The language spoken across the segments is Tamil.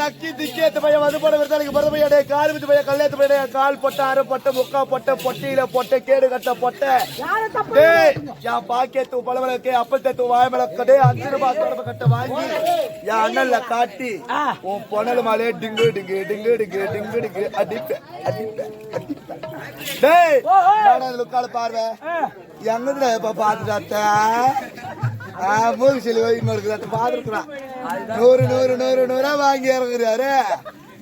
நக்கி திக்கேத்து பையன் வந்து போட விருத்தாளுக்கு பிறந்த பையன் கால் வித்து பையன் கல்யாணத்து பையன் கால் பொட்ட அரை பொட்டை முக்கா பொட்டை பொட்டியில பொட்டை கேடு கட்ட பொட்டை என் பாக்கேத்து பழவளுக்கு அப்பல் தேத்து வாய்மலக்கதே 5 ரூபாய் தொடர்பு கட்ட வாங்கி என் அண்ணன்ல காட்டி உன் பொண்ணல் மாலே டிங்கு டிங்கு டிங்கு டிங்கு டிங்கு டிங்கு அடிப்பேன் அடிப்பேன் அடிப்பேன். டேய் லுக்கால பார்வை எங்கதுல இப்ப பாத்துட்டாத்த மூணு சொல்லி வைக்கிறான் பாத்துருக்குறான் 100 100 100 100 வாங்கி இறங்குறாரு.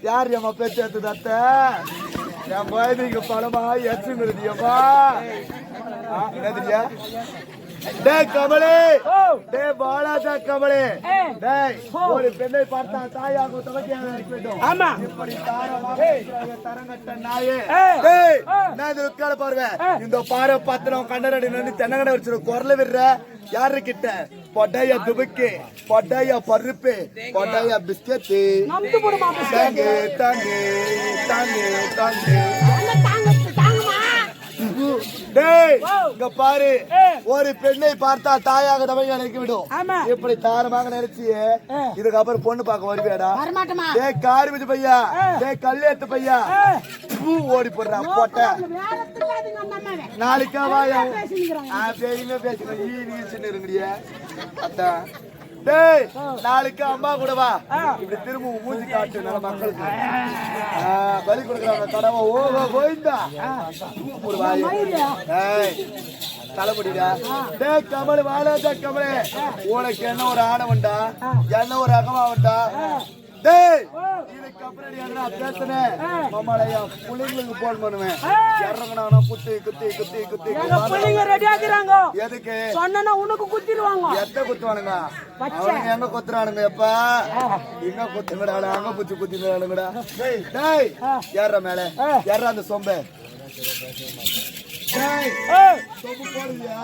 யார் எம்மா பேச்சு எடுத்து தத்த என் பயந்துக்கு பணமா எச்சு மிருதியம்மா என்னதுயா? டே கமலே டே பாலாஜா கமலே டேய் ஒரு பெண்ணை பார்த்தா தாயாக துவக்கியாக இருக்க வேண்டும். ஆமா இப்படி தாரமாக தரங்கட்ட நாயே டேய் நான் இந்த உட்கார பாருவேன். இந்த பாறை பத்திரம் கண்டரடி நின்று தென்னங்கடை வச்சிரு குரல விடுற யாரு கிட்ட பொட்டைய துபுக்கு பொட்டைய பருப்பு பொட்டைய பிஸ்கெட் தாங்க தாங்க தாங்க தாங்க. டேய் இங்க பாரு ஒரு பெண்ணை பார்த்தா தாயாக தவங்க நினைக்க விடும். இப்படி தாரமாக நினைச்சியே இதுக்கப்புறம் பொண்ணு பார்க்க வருவியாடா? டேய் காரிபதி பையா டேய் கல்யாணத்து பையா பூ ஓடி போடுறா போட்ட நாளைக்கா வாயா பெரியமே பேசுறேன் ஈ சின்ன இருங்கடியா அதான். டேய் நாளைக்கு அம்மா கூட வா இப்படி திரும்ப மூஞ்சி காட்டு நல்ல மக்களுக்கு பலி கொடுக்குறாங்க கடவை ஓ கோயிந்தா ஒரு வாய் தலைமுடிடா. டேய் கமலு வாழாதா கமலே உனக்கு என்ன ஒரு ஆணவன்டா என்ன ஒரு அகமாவன்டா. டேய் இதுக்கப்புறம் என்ன பேசுனேன் மாமாளையா புள்ளைங்களுக்கு போன் பண்ணுவேன் இறங்கினா குத்தி குத்தி குத்தி குத்தி புள்ளைங்க ரெடி ஆக்குறாங்க. எதுக்கு சொன்னா உனக்கு குத்திடுவாங்க. எத்த குத்துவானுங்க அவங்க எங்க குத்துறானுங்க எப்பா எங்க குத்துங்கடா அங்க குத்தி குத்திடுவானுங்கடா. டேய் ஏற மேல ஏற அந்த சொம்பை சொம்பு போடுவியா?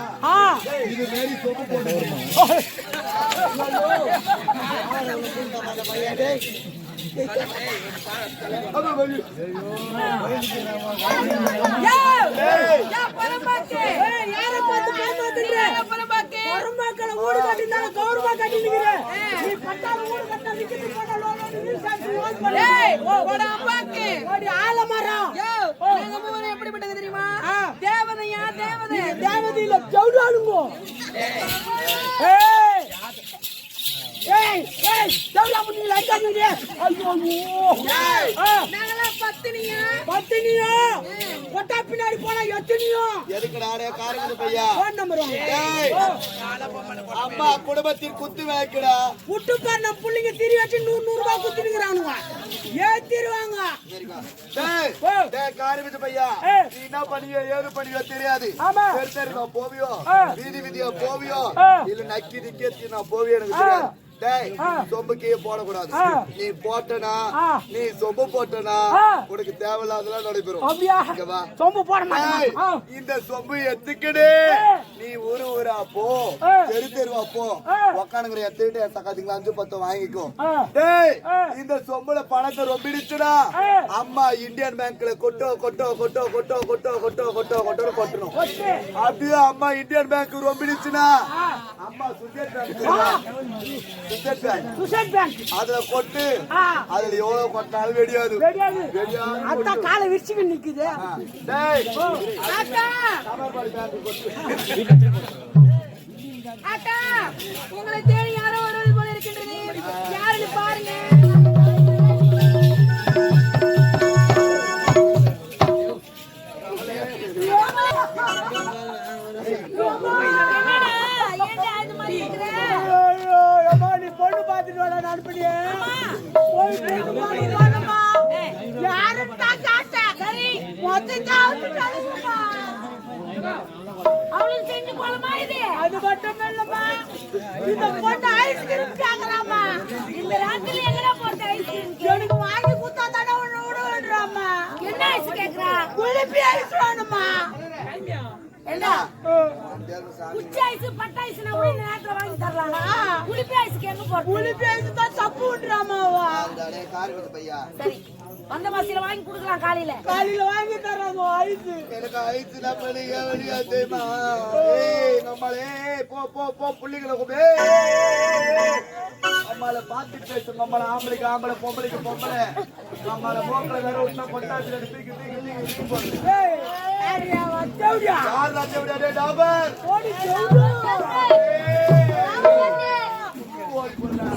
இது மாரி சொம்பு போடு. எப்படிப்பட்டது தெரியுமா? தேவதையா தேவதை தேவதையில ஜவுடாளுங்க. பின்னாடி போனா எத்தனையோ அம்மா குடும்பத்தில் குத்து வைக்கடா புட்டு பண்ண புள்ளிங்க திரி வச்சு 100 ரூபாய் குத்துனுங்கிறானுங்க ஏத்திடுவாங்க. காரிபதி பையா நீ என்ன பண்ணியோ ஏது பண்ணியோ தெரியாது. போவியோ வீதி வீதியோ போவியோ இல்ல நக்கி நிக்கி நான் போவியோ எனக்கு தெரியாது. டேய் சொம்புக்கே போடக்கூடாது. நீ போட்டனா நீ சொம்பு போட்டனா உனக்கு தேவையில்லாதெல்லாம் நடைபெறும். சொம்பு போட மாட்டேன். இந்த சொம்பு எத்துக்கிடு நீ ஊரா போ தெரு தெருவா போ உக்கானுங்கிற எத்துக்கிட்டு என் சக்காத்திங்களா 5 10 வாங்கிக்கோ. டேய் இந்த சொம்புல பணத்தை ரொம்பிடுச்சுடா அம்மா இந்தியன் பேங்க்ல கொட்டோ கொட்டோ கொட்டோ கொட்டோ கொட்டோ கொட்டோ கொட்டோ கொட்டோ கொட்டணும். அப்படியே அம்மா இந்தியன் பேங்க் ரொம்பிடுச்சுன்னா அம்மா சுசேட் பேங்க் அதுல கொட்டு அதுல எவ்வளவு கொட்டாலும் வெடியாது. அத்தா காலை விரிச்சு நிக்குது. அக்கா உங்களை தேடி யாரோ வருவது போல இருக்கின்றது. யாருன்னு பாருங்க. பொண்ணு பாத்துட்டு வர அனுப்பிடியே அவளுக்கு செஞ்சு போலமா இது? அது மட்டும் இல்லம்மா இந்த பொண்ணு ஐஸ்கிரீம் கேக்குறாமா. இந்த ராத்திரி எங்கடா போட்ட ஐஸ்கிரீம்? எனக்கு வாங்கி குத்தா தானே ஒண்ணு விடுறாமா. என்ன ஐஸ் கேக்குறா? குளிப்பி ஐஸ் வேணுமா? என்ன குச்சி ஐஸ் பட்ட ஐஸ் நான் இந்த நேரத்துல வாங்கி தரலாம். குளிப்பி ஐஸ்க்கு எங்க போற? குளிப்பி ஐஸ் தான் தப்பு விடுறாமாவா. அடே கார்விட்டு பையா. சரி வந்த மாசில வாங்கி கொடுக்கலாம் காலையில. காலையில வாங்கி தர்றாங்க ஐஸ். எனக்கு ஐஸ்னா பலிக வழியா தேமா. ஏய் நம்மளே போ போ போ புள்ளிகளை கூப்பிடு. நம்மள பாத்து பேசு. நம்மள ஆம்பளைக்கு ஆம்பளை பொம்பளைக்கு பொம்பளை. நம்மள மோக்கல வேற ஒண்ணா கொட்டாச்சுல தூக்கி தூக்கி தூக்கி போடு. ஏய் ஏரியா வச்சவுடியா. யார் ராஜவுடியா டே டாபர். ஓடி செவுடா. ஏய் ஓடி போடா.